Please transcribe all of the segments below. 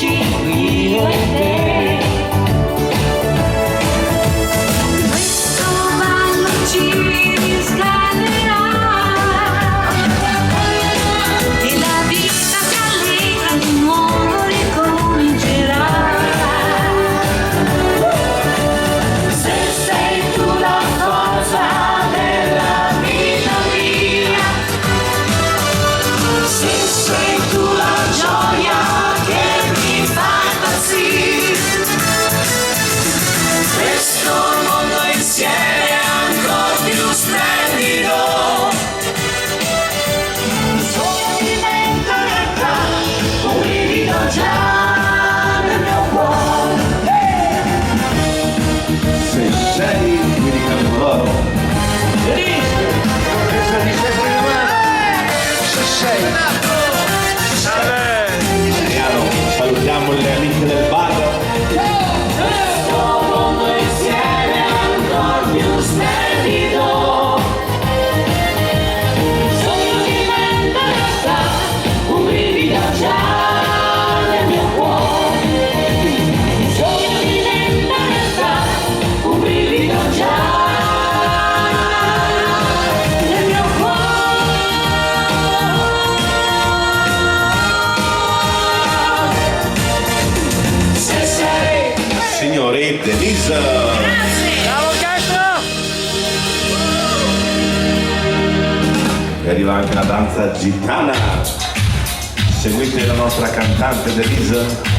io e te. Questo ballo ci riscalderà e la vita si allegra di nuovo ricomincerà. Se sei tu la cosa della vita mia, se sei tu la gioia che mi fa impazzire, questo mondo insieme è ancora più splendido. Il sole diventa realtà, un brivido già nel mio cuore. Se sei qui di Campodoglio, se sei Mariano, salutiamo le amiche del bar. Questo mondo insieme è ancora più splendido. Il sogno diventa realtà, un brivido già nel mio cuore. Il sogno diventa realtà, un brivido già nel mio cuore. Se sei Signore Denise. Bravo Castro! E arriva anche la danza gitana. Seguite la nostra cantante Denise.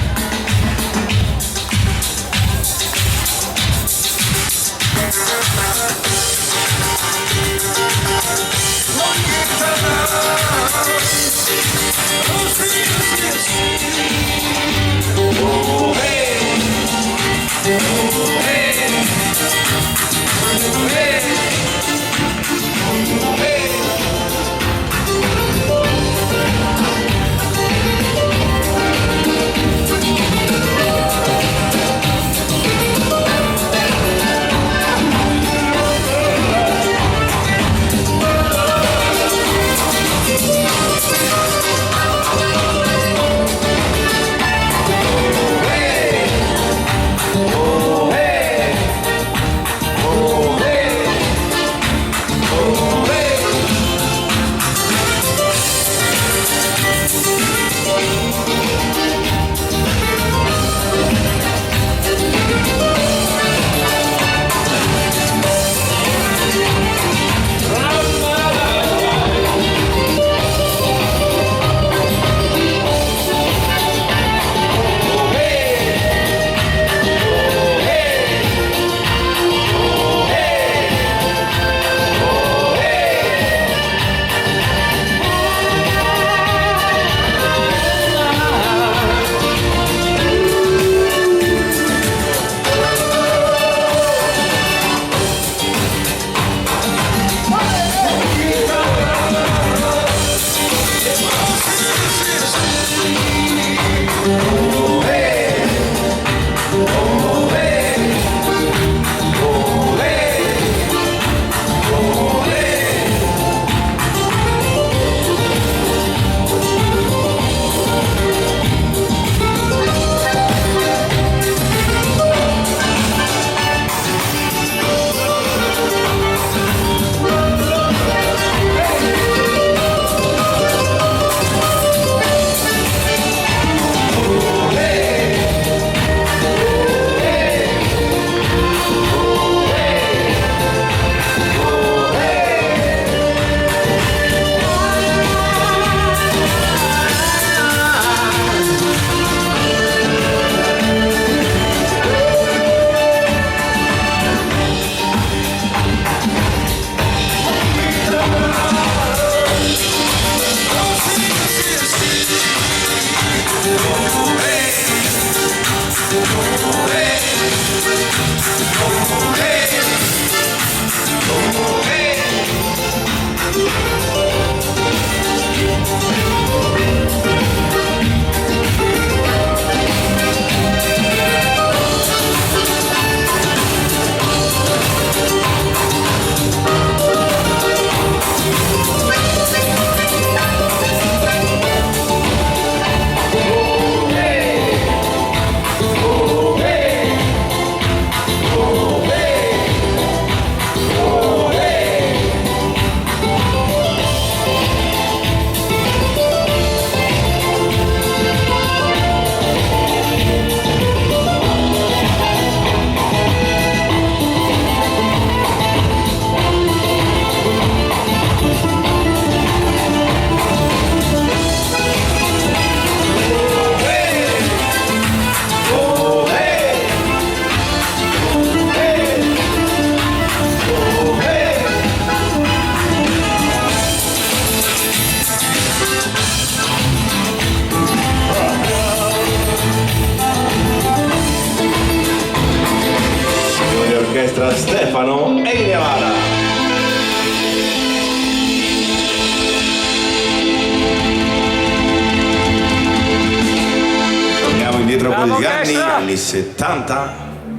degli anni, orchestra. anni 70,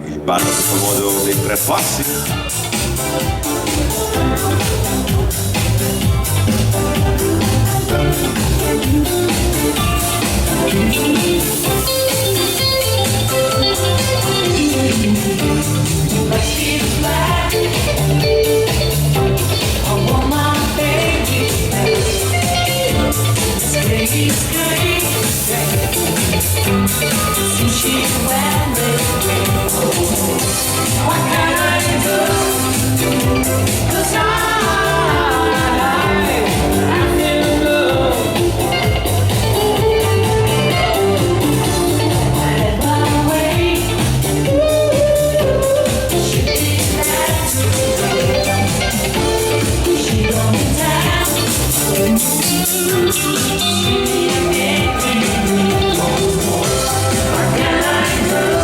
il ballo più famoso dei tre passi. But she's black. I want my baby back. Baby scream. Since she's wearing what can I do? 'Cause I feel love. I had my way. She did that to me. She got me down. She didn't make me. What can I do?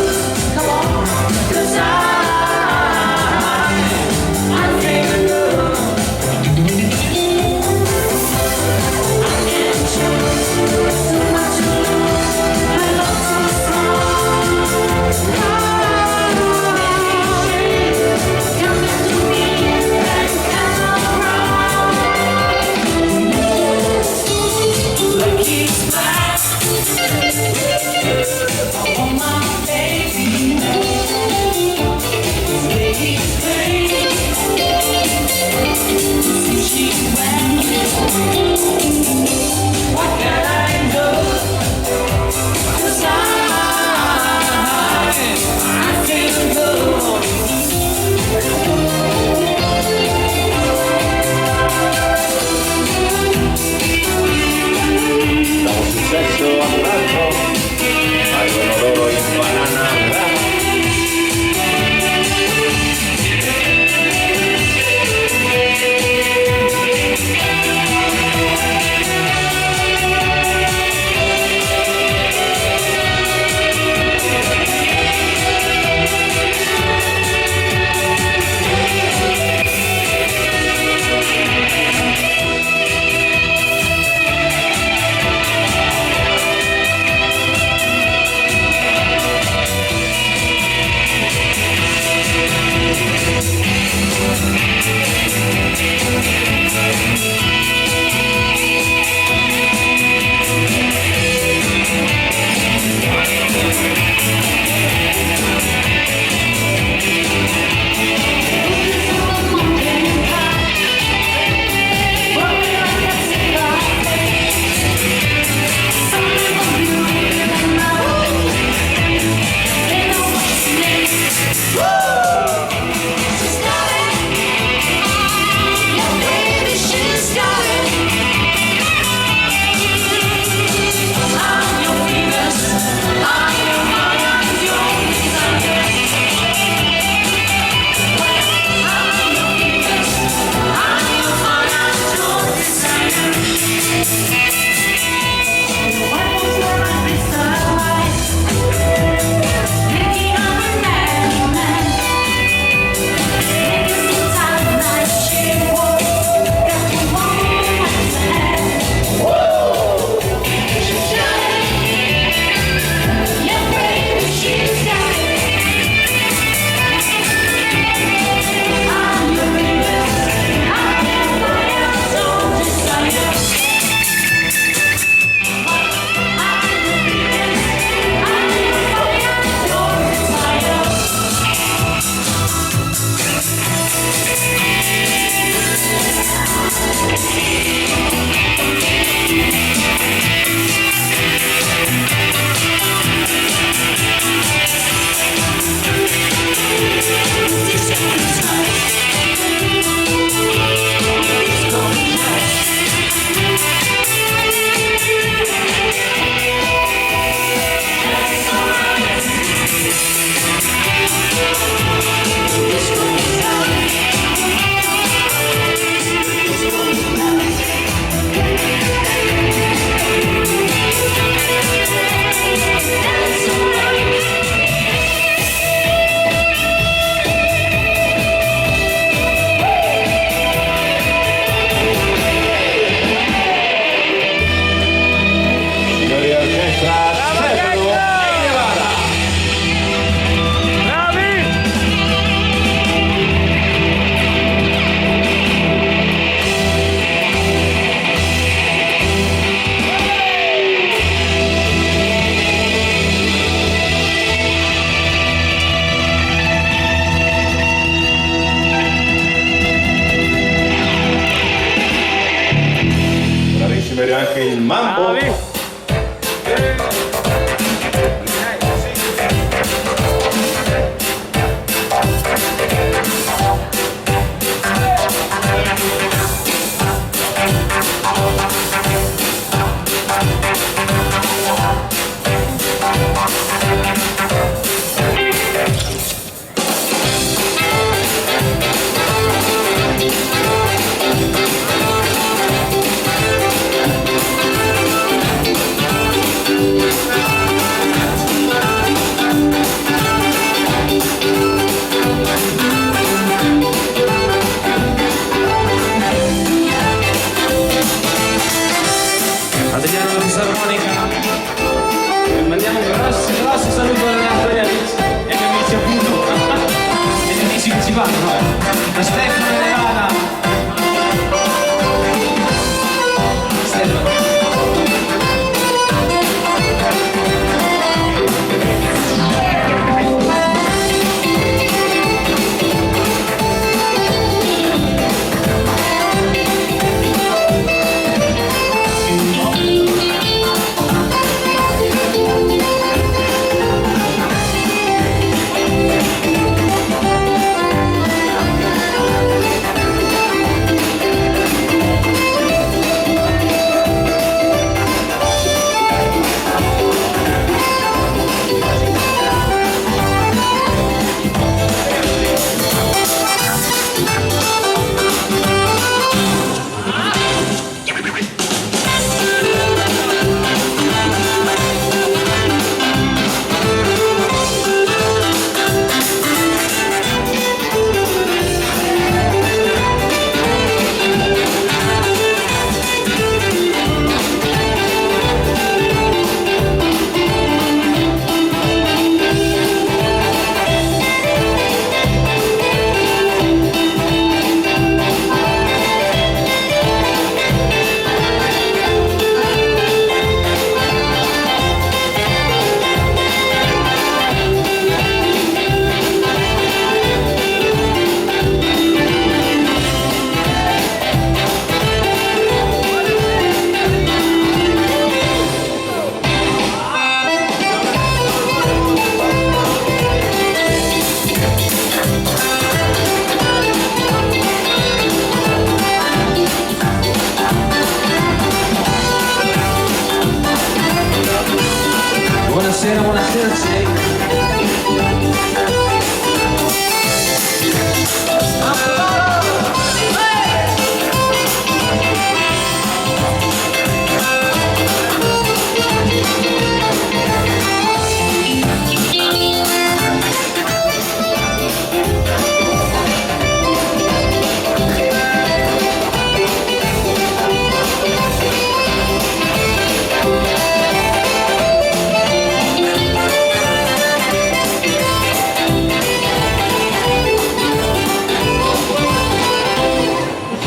Buonasera, buonasera, sei.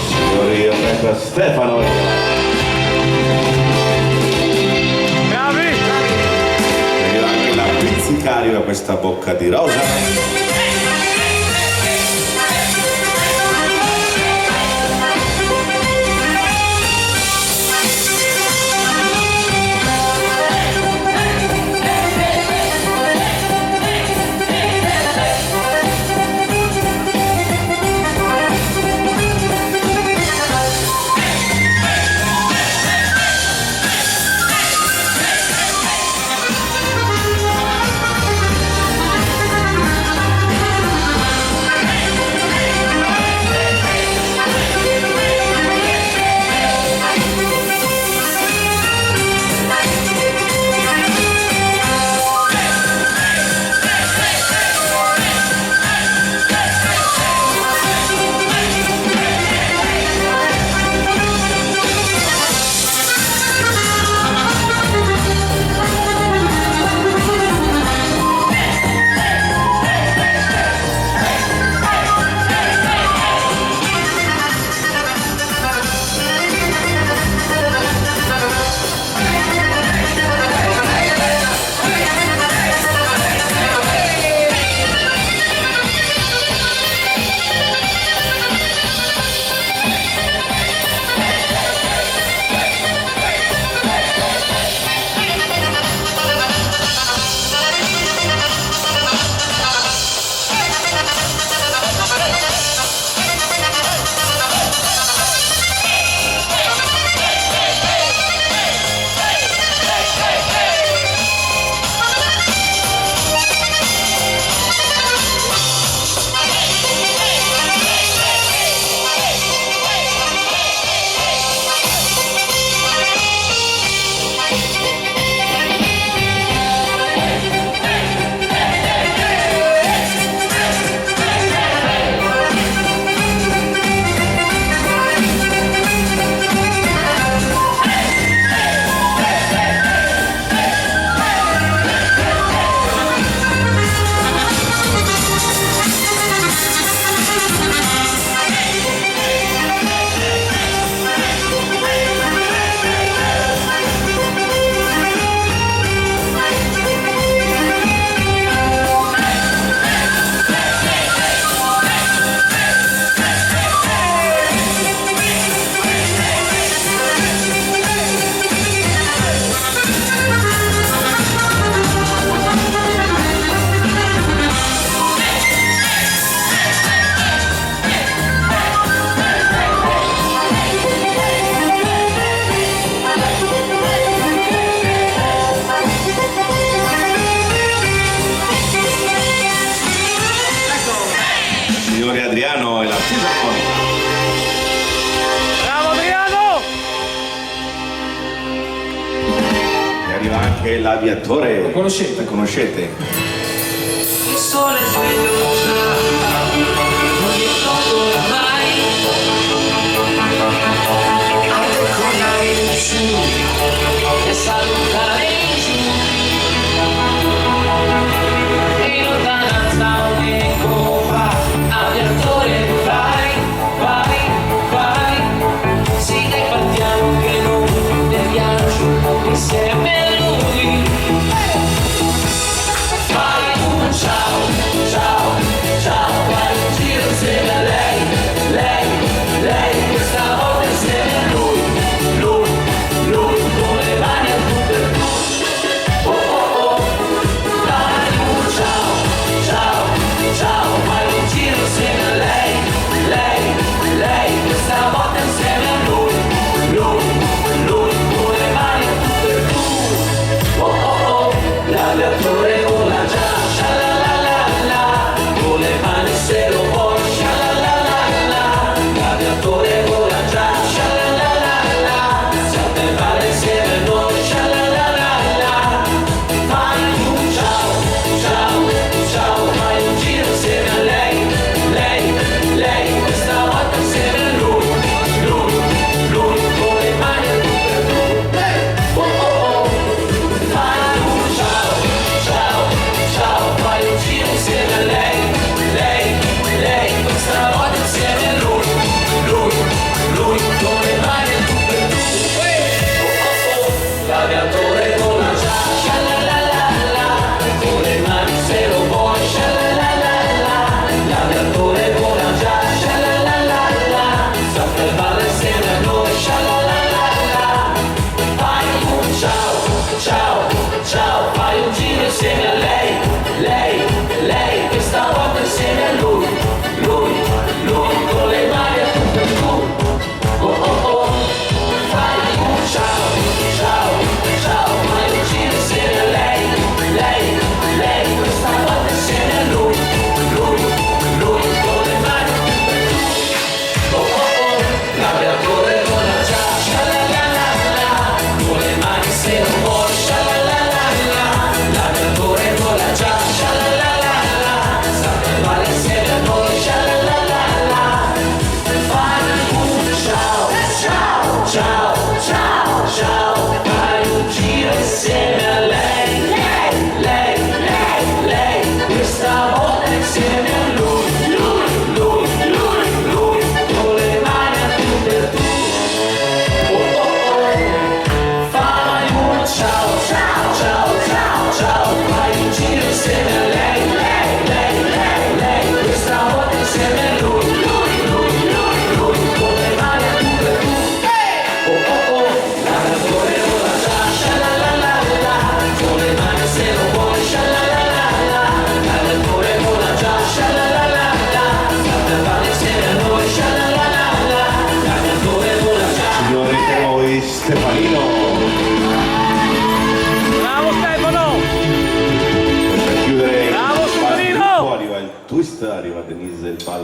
Signori, aspetta Stefano. Bravi! Arriva anche la pizzicario a questa bocca di rosa. Signore Adriano e la fisarmonica. Bravo Adriano! E arriva anche l'aviatore. Lo conoscete? Conoscete? Il sole sveglio non mi tolgo mai, anche con l'aria su e salutare giù, in lontananza un eco fa, aviatore vai, vai, vai, sì dai partiamo che non deviamo insieme a lui. Vai, ciao, ciao, ciao, vai.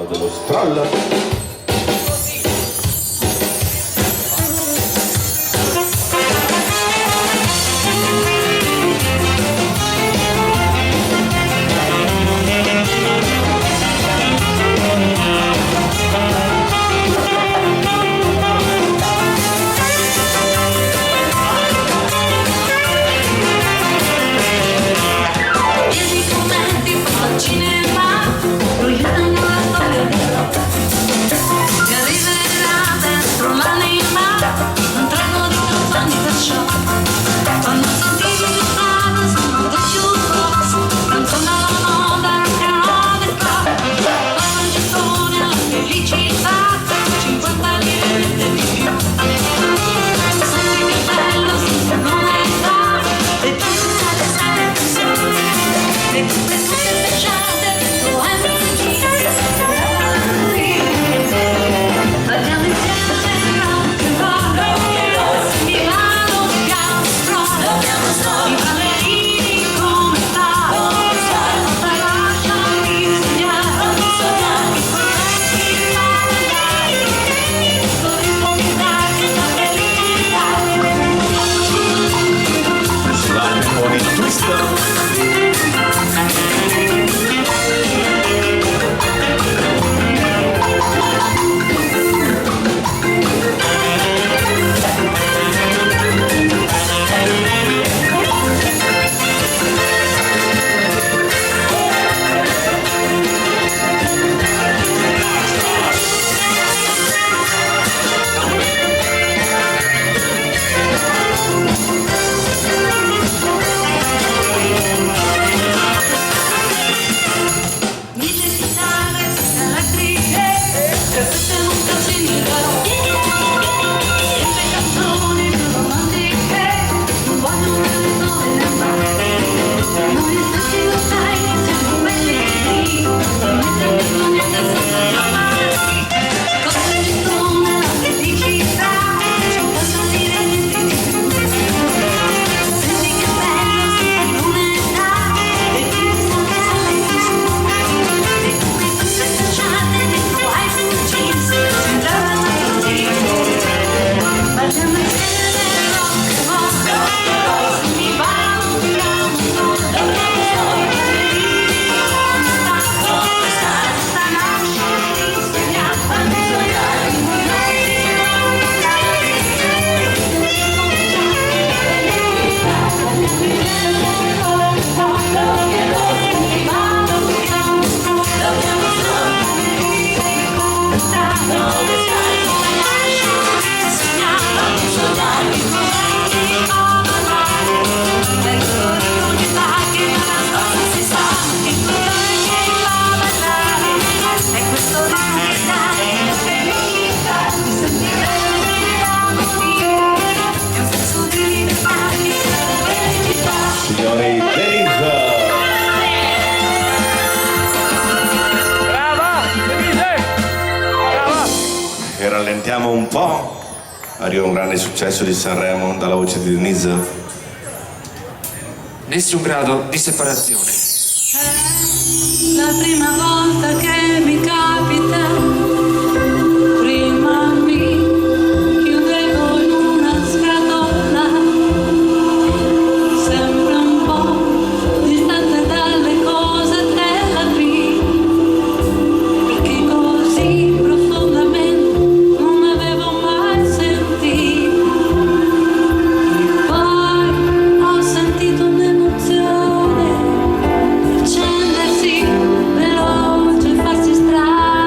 ballo dello stroll. Signori, Denise! Brava! Denise! Brava! E rallentiamo un po'. Arriva un grande successo di Sanremo dalla voce di Denise. Nessun grado di separazione. È la prima volta che mi capita. Prima mi chiudevo in una scatola, sempre un po' distante dalle cose della vita, perché così profondamente non avevo mai sentito. E poi ho sentito un'emozione accendersi veloce, farsi strada.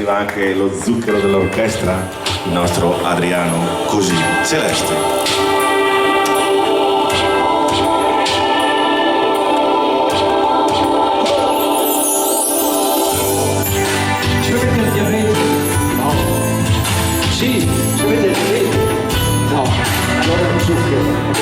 arriva anche lo zucchero dell'orchestra, il nostro Adriano Così Celeste. Ci avete il diabete? No. Sì, ci avete il diabete? No. Allora lo zucchero.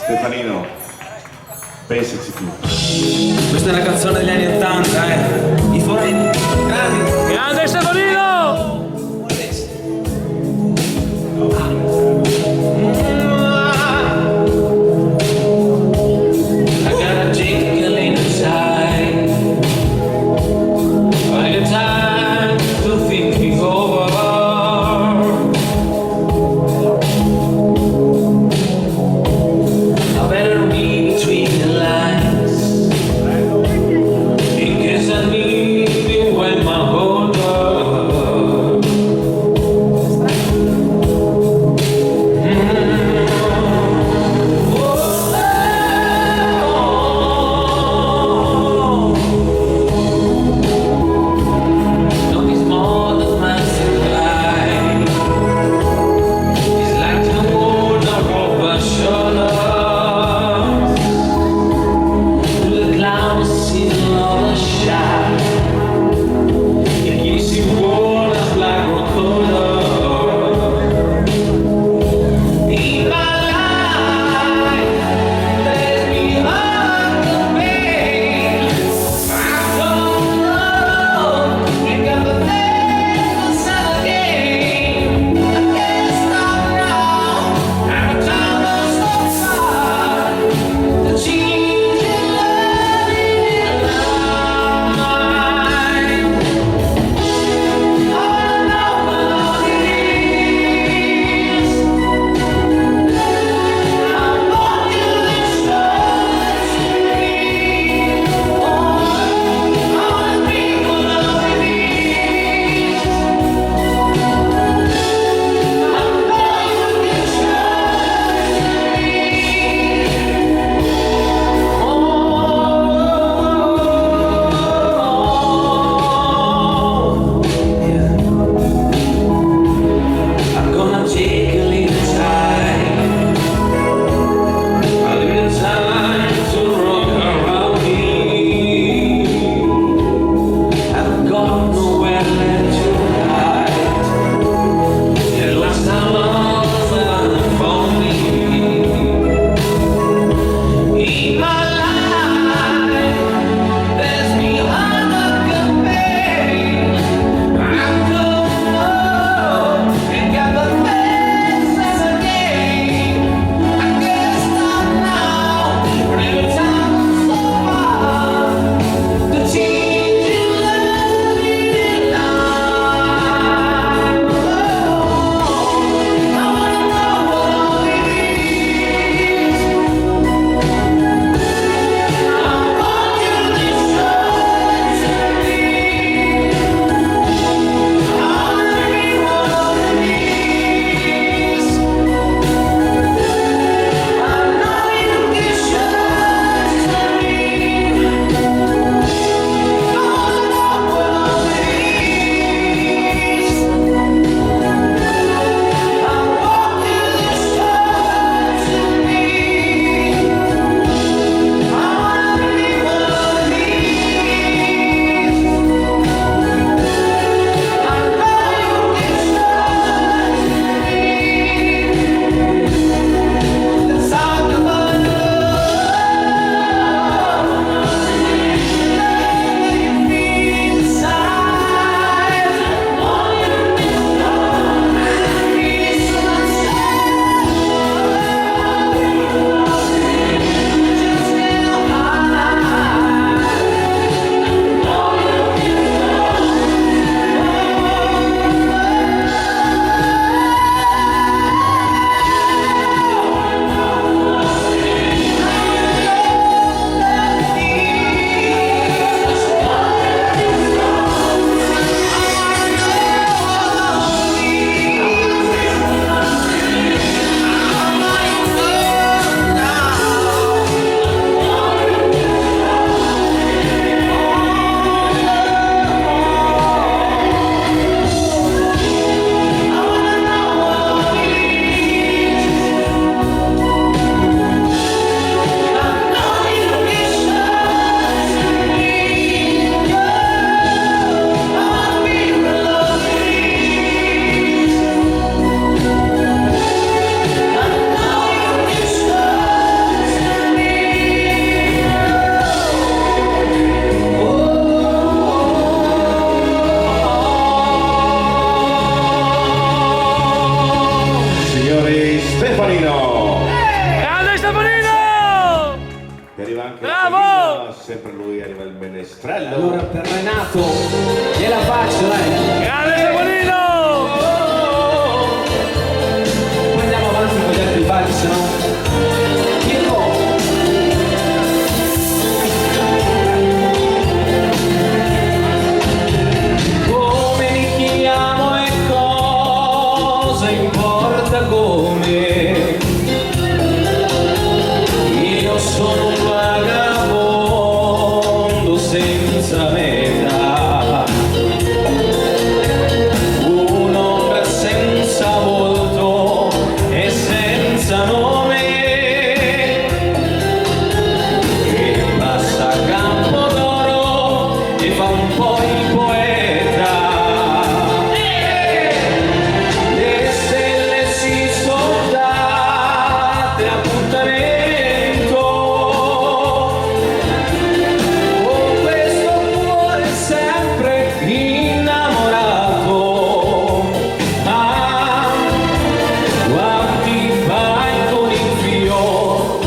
Stefanino, pensaci tu. Questa è una canzone degli anni 80, I forni grandi. Grande Stefanino! menestrello. Allora per Renato gliela faccio, dai. Grande Sabolino! Poi andiamo avanti con gli altri balli, se no. Come mi chiamo e cosa importa come? Io sono un vagabondo senza meta, un'ombra senza volto e senza nome, che passa a Campodoro e fa un po' il poeta. Le stelle si sono date appuntamento con questo cuore sempre innamorato. Ah, guardi, vai con il fio,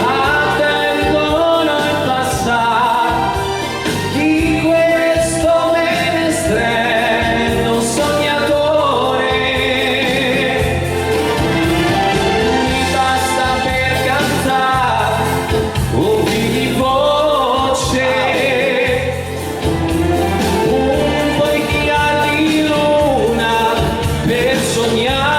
attendono il passare di questo menestrello sognatore. Mi basta per cantare un po' di voce, un po' di chiari di luna per sognare.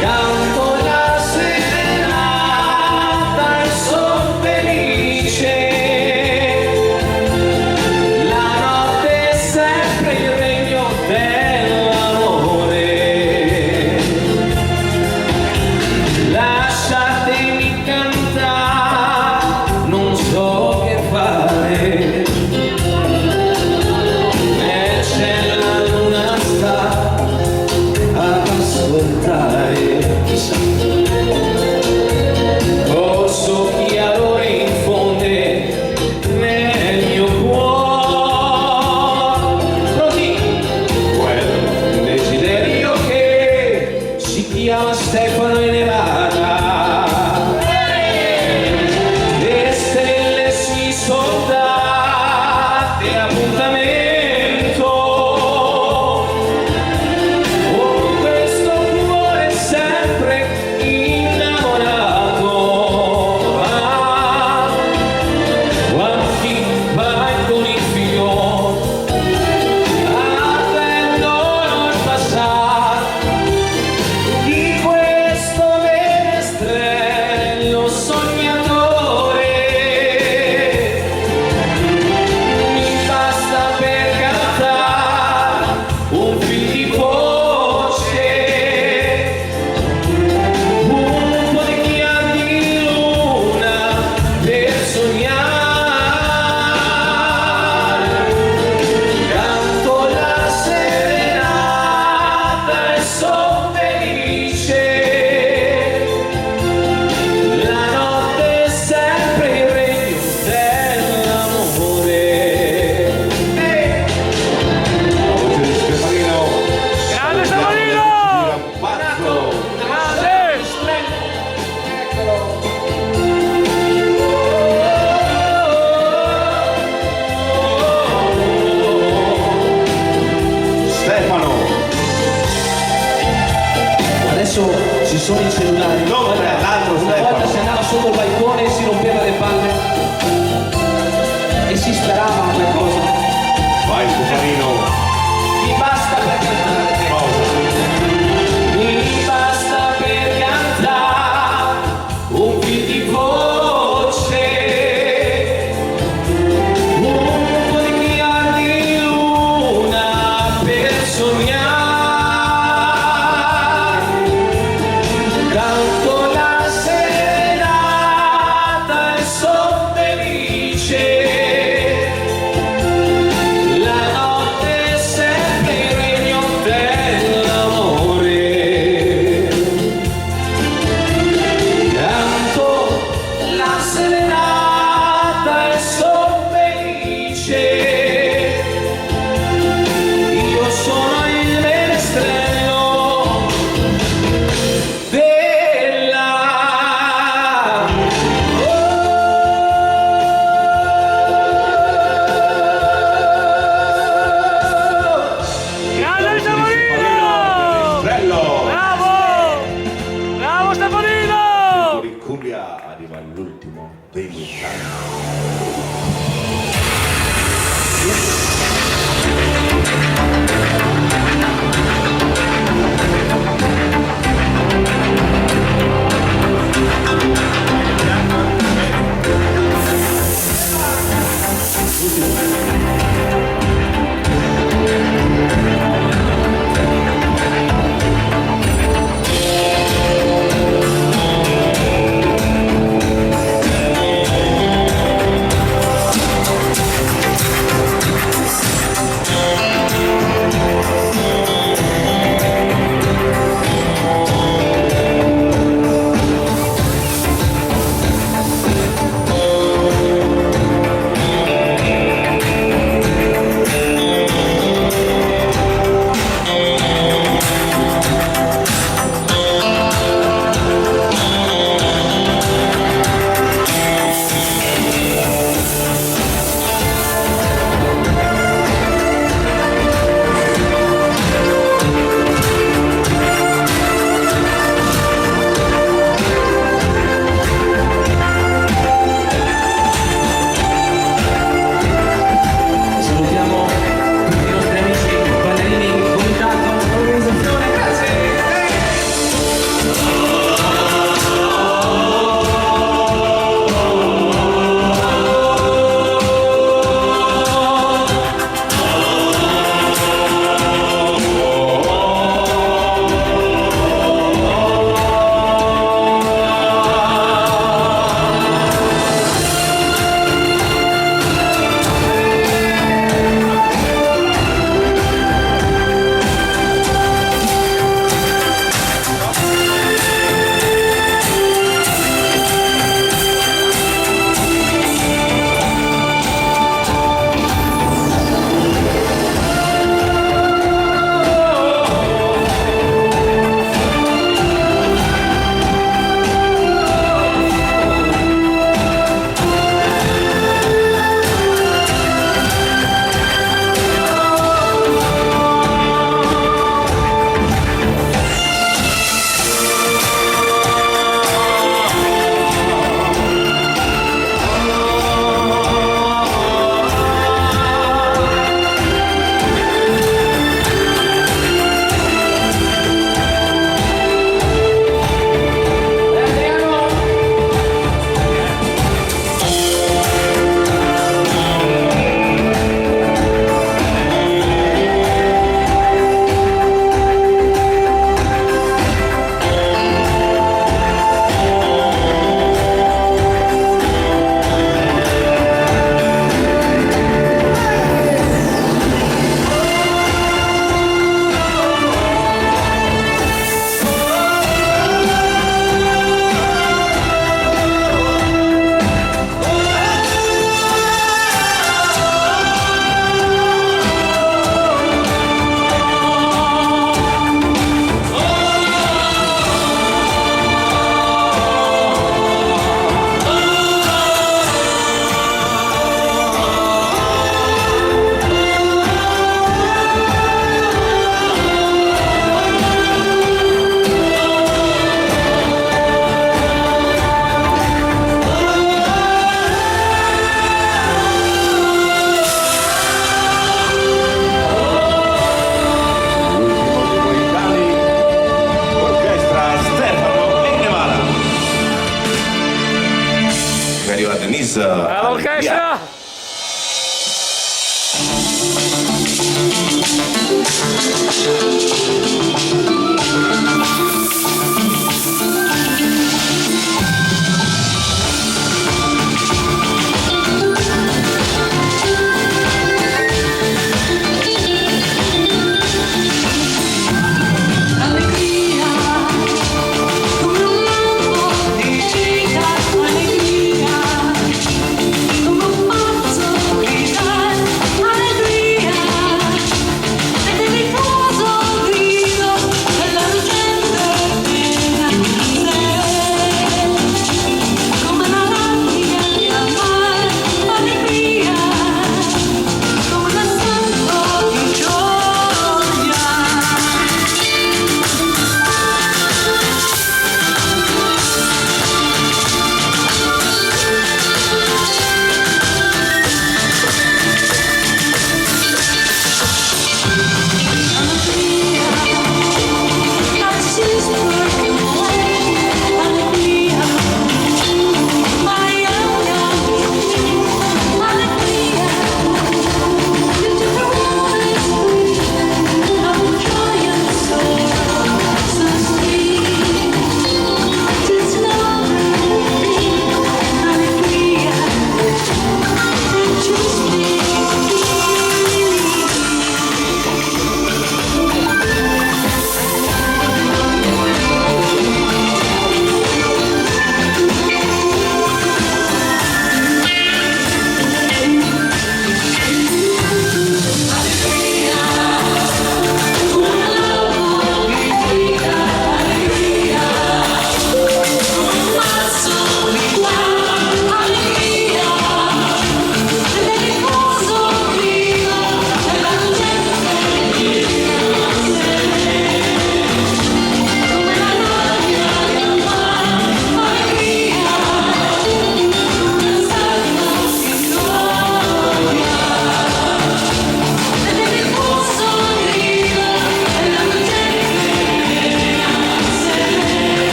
Canto la serenata e son felice. La notte è sempre il regno dell'amore. Lasciatemi cantare, non so che fare. E c'è la luna sta ad ascoltare. Chissà. Corso chiarore infonde nel mio cuore. Pronti? Quel desiderio che si chiama Stefano e Nevada. Le stelle si sono date appuntamento con questo cuore sempre innamorato. Ah, guardi, vai con il figlio, attendono il passare di questo menestrello sognatore. Mi basta per cantare un fil di voce, un po' di chiari di luna per sognare. Canto la serenata e son felice. La notte è sempre il regno dell'amore. Voce di Stefanino. Grande Sabolino! Pazzo. Grande! Stefano. Adesso ci sono i cellulari. Dove è l'altro Una Stefano? volta si andava sotto il balcone e si rompeva le palle e si sperava a qualcosa. Vai Stefanino. Mi basta per cantare. Pausa. Mi basta per cantare un fil di voce, un po' di chiari di luna per sognare. Canto la serenata e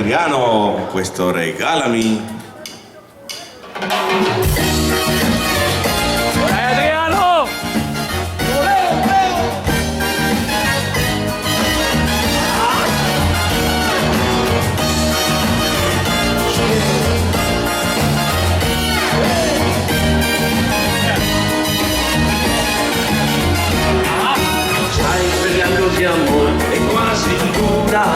Adriano, questo Regalami. Adriano! Stai sperando di amore è quasi tutta,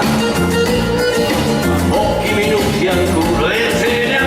pochi minuti ancora e te ne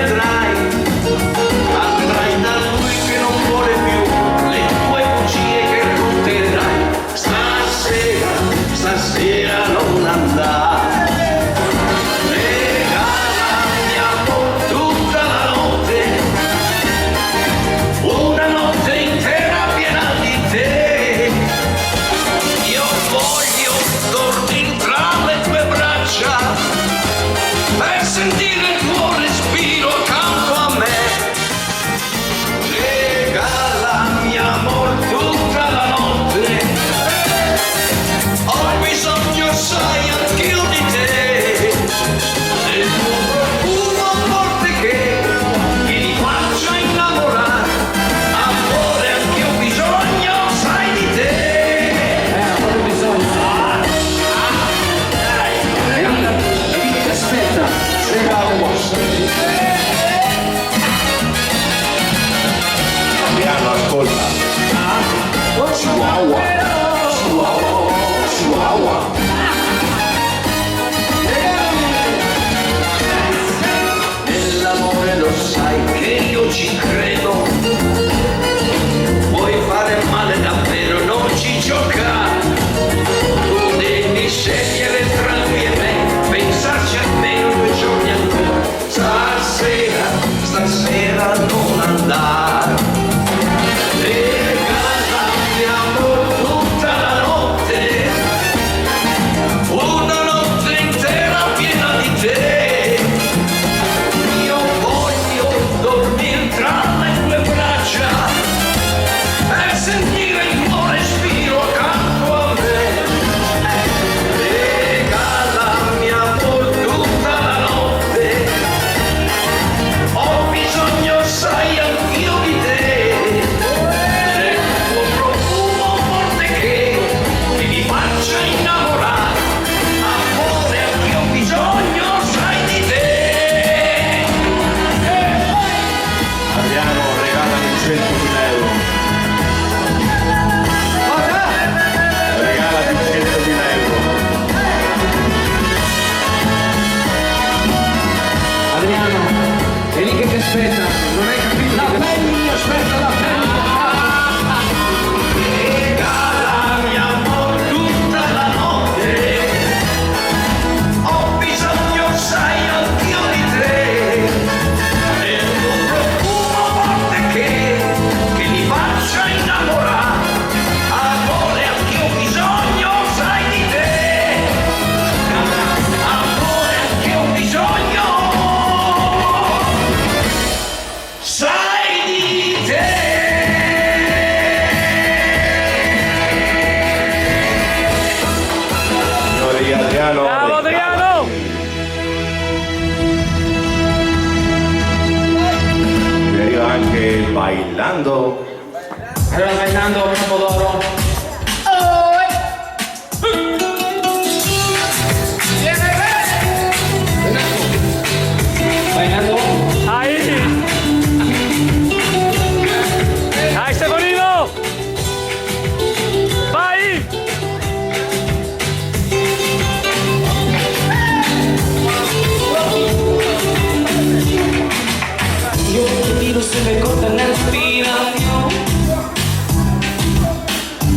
Nando. Allora vai Nando, pomodoro. Vai Nando. Ahí. Ahí, Stefanino. Vai. Yo te miro, se me corta la respiración.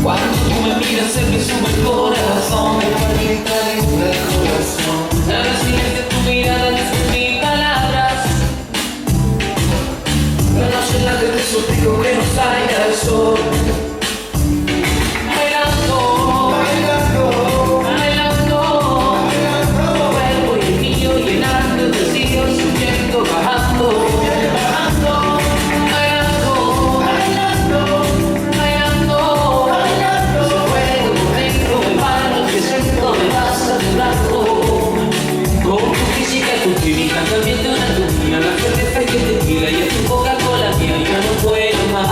Cuando tú me miras se me sube el corazón. Me palpita dentro del corazón. El silencio de tu mirada dice mil palabras. La noche en la que te suplico que no salga el sol. Bailando, bailando, bailando, bailando. Tu cuerpo y el mío llenando el vacío, subiendo, bajando. Con tu física, tu química, también te una tuya, la cerveza y el tequila y tu Coca-Cola, mía, ya no puedo más,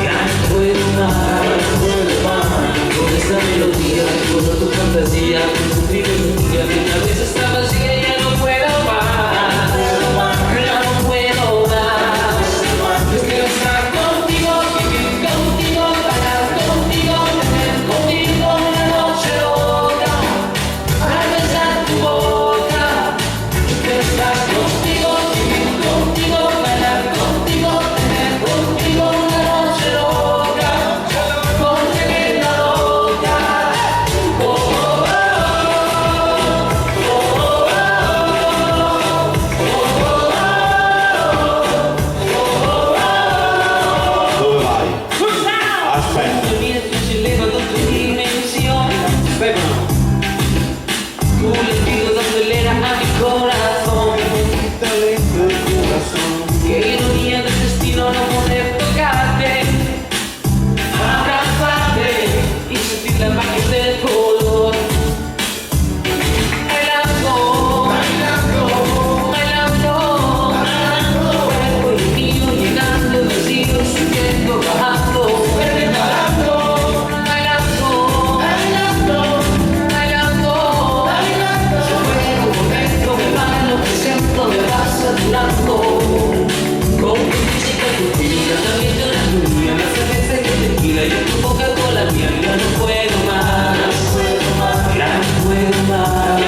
ya no puedo más, con esta melodía, con tu fantasía, con tu filosofía, mi cabeza está vacía y ya no puedo más, ya no puedo más, yo quiero estar contigo, vivir contigo, bailar contigo, tener contigo una noche loca. Al besar tu boca, yo quiero estar contigo, vivir contigo, bailar contigo, tener contigo una noche loca, tremenda loca. Dove vai? Aspetta. Mira tu si eleva a otra dimensión. Tu latido acelera a mi corazón. Qué ironía del destino no poder tocarte, abrazarte y sentir la magia del color. Bailando, bailando, bailando, bailando. Tu cuerpo y el mío llenando el vacío, subiendo, bajando. Bailando, bailando, bailando, bailando. Yo juego por dentro, me bailo, me siento, me va saturando. Con tu física, tu química, también de una tuya, la cerveza y el tequila y tu Coca-Cola, mía, ya no puedo más, ya no puedo más,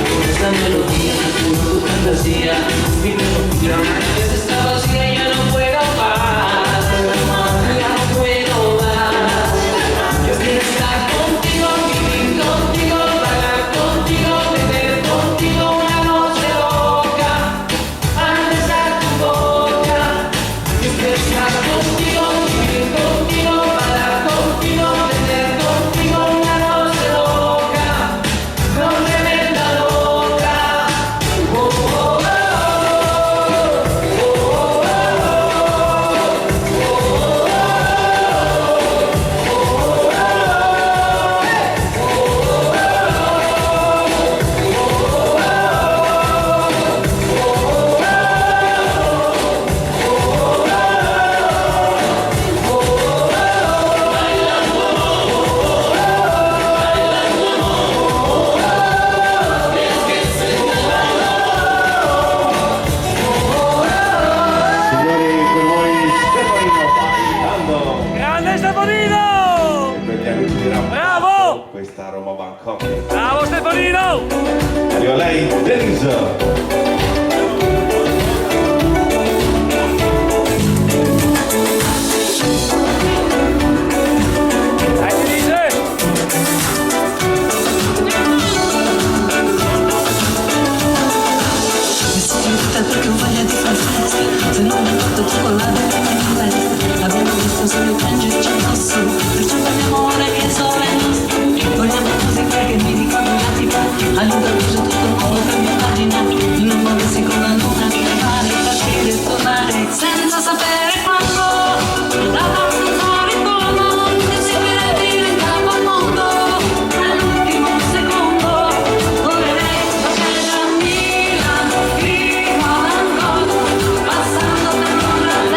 con esta melodía, con tu fantasía, mi melodía, una vez está vacía y ya no puedo más, ya no puedo más, yo quiero estar contigo, vivir contigo, bailar contigo, tener contigo una noche loca. Al besar tu boca, yo quiero estar contigo, vivir contigo, bailar contigo, tener contigo una noche loca, tremenda loca. Signori, con voi Stefanino Nando. Grande Stefanino. Per gli amici di Roma. Bravo. Questa Roma Bangkok. Bravo Stefanino. Arriva lei, Denise. Dai Denise. Perché ho voglia di far festa, se non mi porto cioccolata in festa, abbiamo visto solo piangerci addosso, perciò parliamo ora che il sole è nostro, vogliamo musica che mi ricorda l'antica, all'improvviso tutto il mondo cambia pagina, in un mondo seconda luna che fare, partire e tornare, senza sapere quando, la danza ritorno, e seguire fino in capo al mondo, all'ultimo secondo, volerei sapere a Milano, fino a Bangkok, passando per Londra,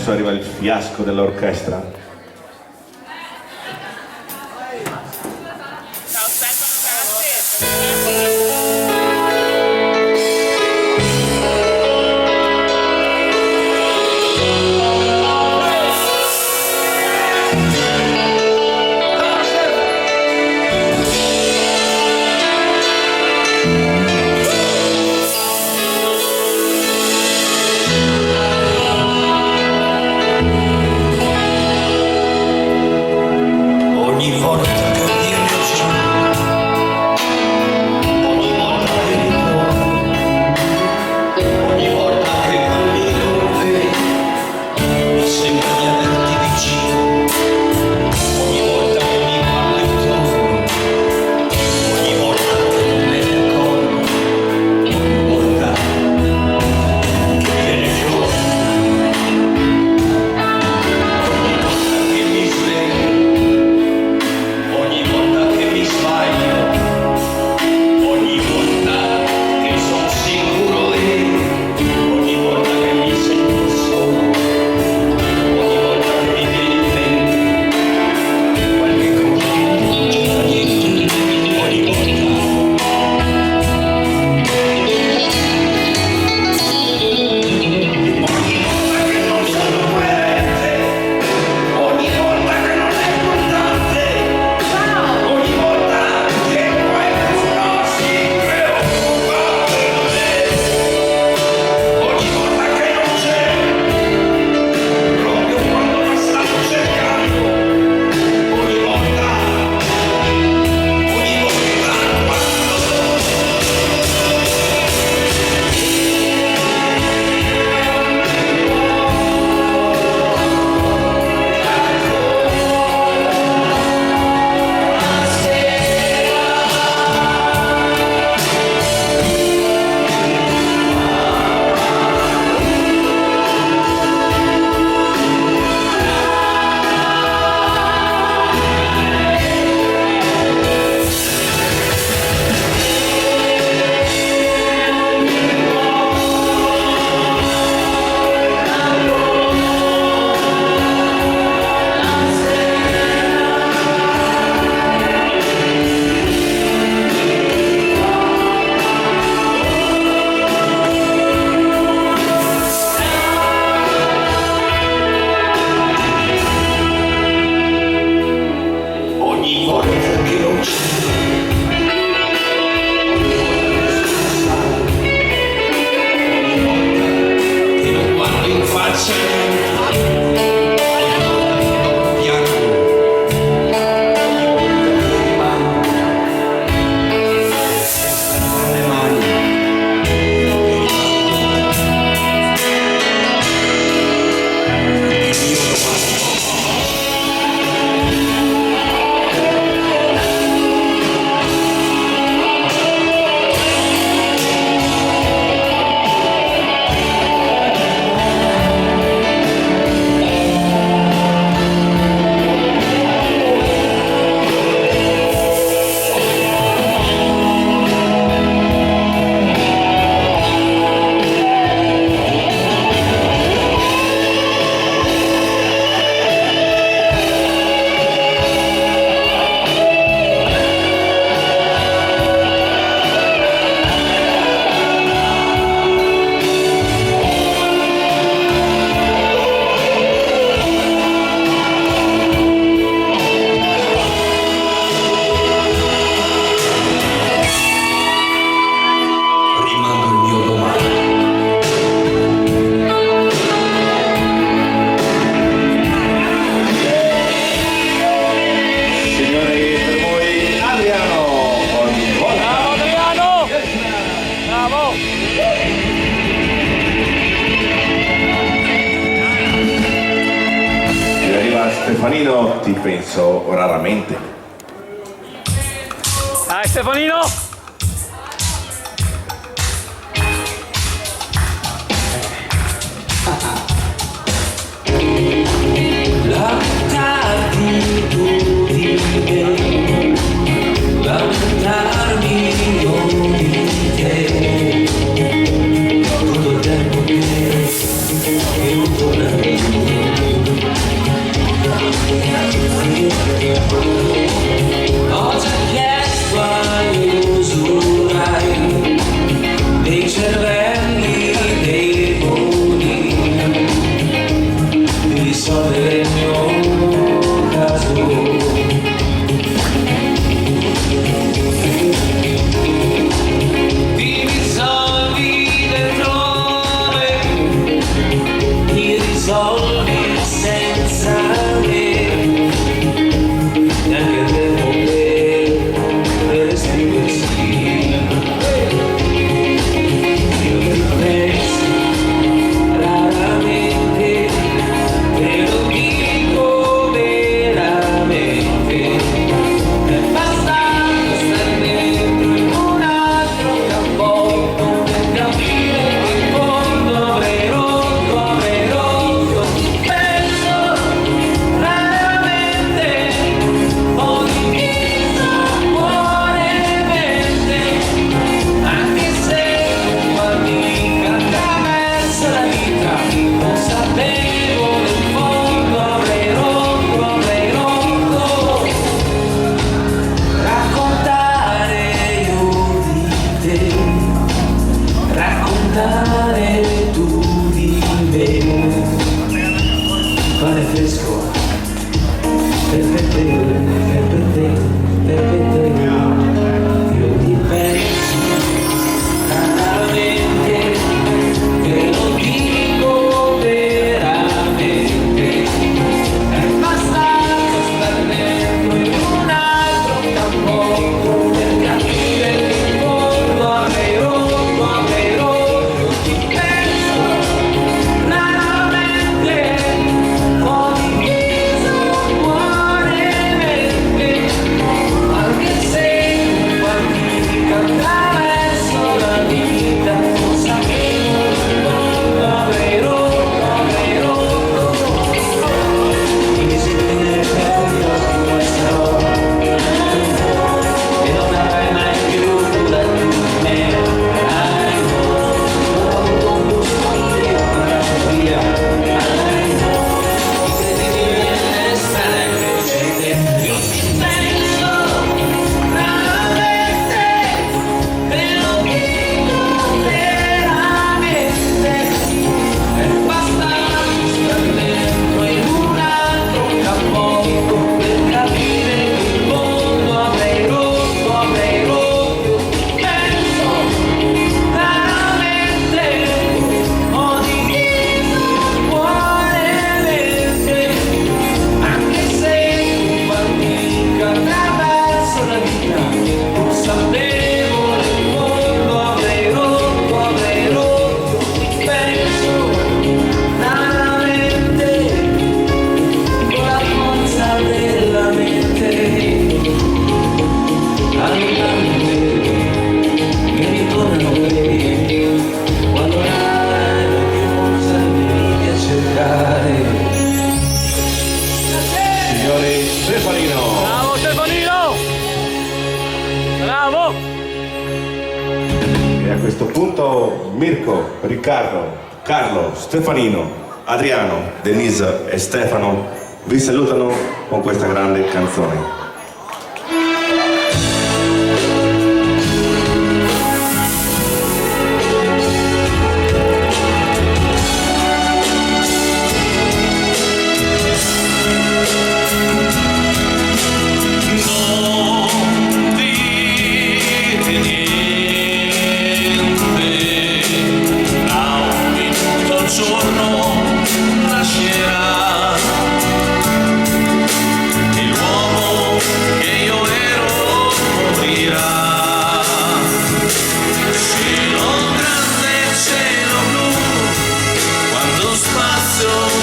adesso arriva il fiasco dell'orchestra. Stefanino ti penso raramente. Dai Stefanino! Lamentarmi tu di me, lamentarmi io di te, tutto il tempo che non torna più. saluto Mirko, Riccardo, Carlo, Stefanino, Adriano, Denise e Stefano vi salutano con questa grande canzone.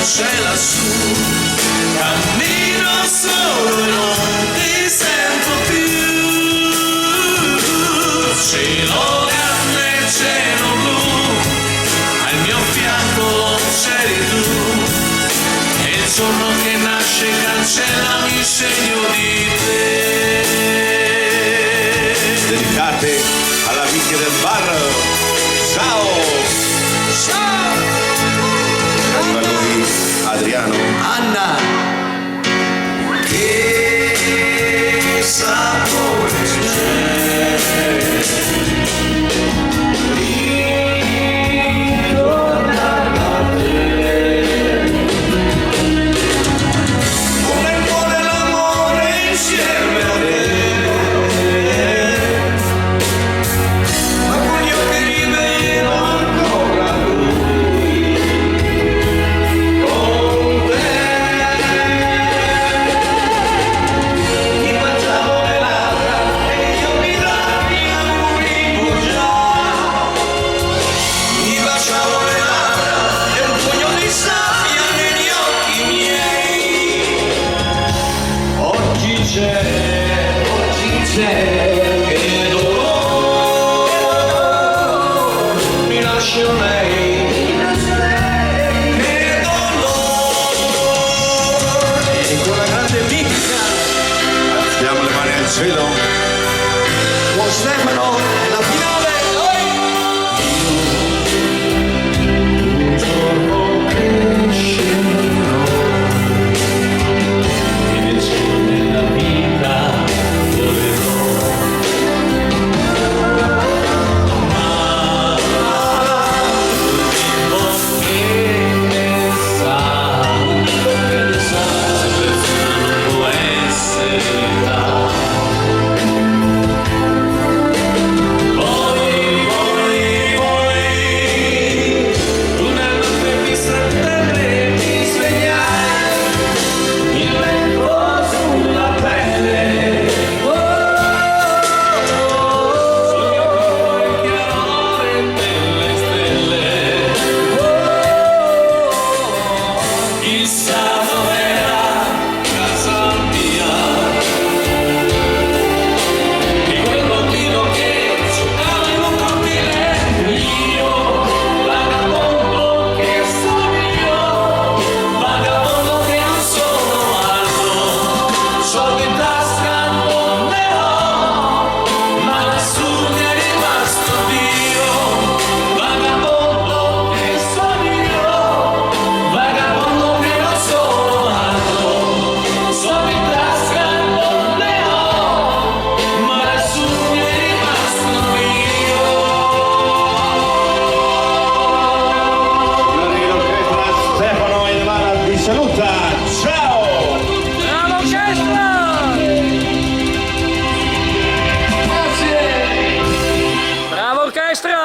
C'è lassù, cammino solo e non ti sento più. Cielo grande, cielo blu, al mio fianco c'eri tu. E il giorno che nasce cancellami il segno di te. Dedicate alla Vicky del bar. Ciao! Ciao! Arriva lui Adriano. Anna, che sapore c'è? Ritornare a te. Con il cuore e l'amore insieme a te. Ma con gli occhi rivedo ancora lui. Mi baciavo le labbra e io mi dai auguri già. Mi baciavo le labbra e un pugno di sabbia negli occhi miei. Oggi c'è che dolore mi lascia lei. Che dolore e con la grande picca. Alziamo le mani al cielo. Buon Stefano, la finale! Un giorno crescerò e nel cielo della vita volerò. Ma il che ne sa, se persona non può essere verità. Poi, una notte mi settembre mi svegliai, il vento sulla pelle, sul mio cuore il chiarore delle stelle, chissà dov'era casa mia. Di quel bambino che giocava in un cortile, io, vagabondo che sono io, vagabondo che non sono altro, soldi in tasca non ne ho, ma lassù mi è rimasto Dio, vagabondo che sono io, vagabondo che non sono altro, soldi in tasca non ne ho, ma lassù mi è rimasto io. L'orchestra Stefano e Ivana vi saluta. Ciao! Bravo orchestra! Grazie! Bravo orchestra!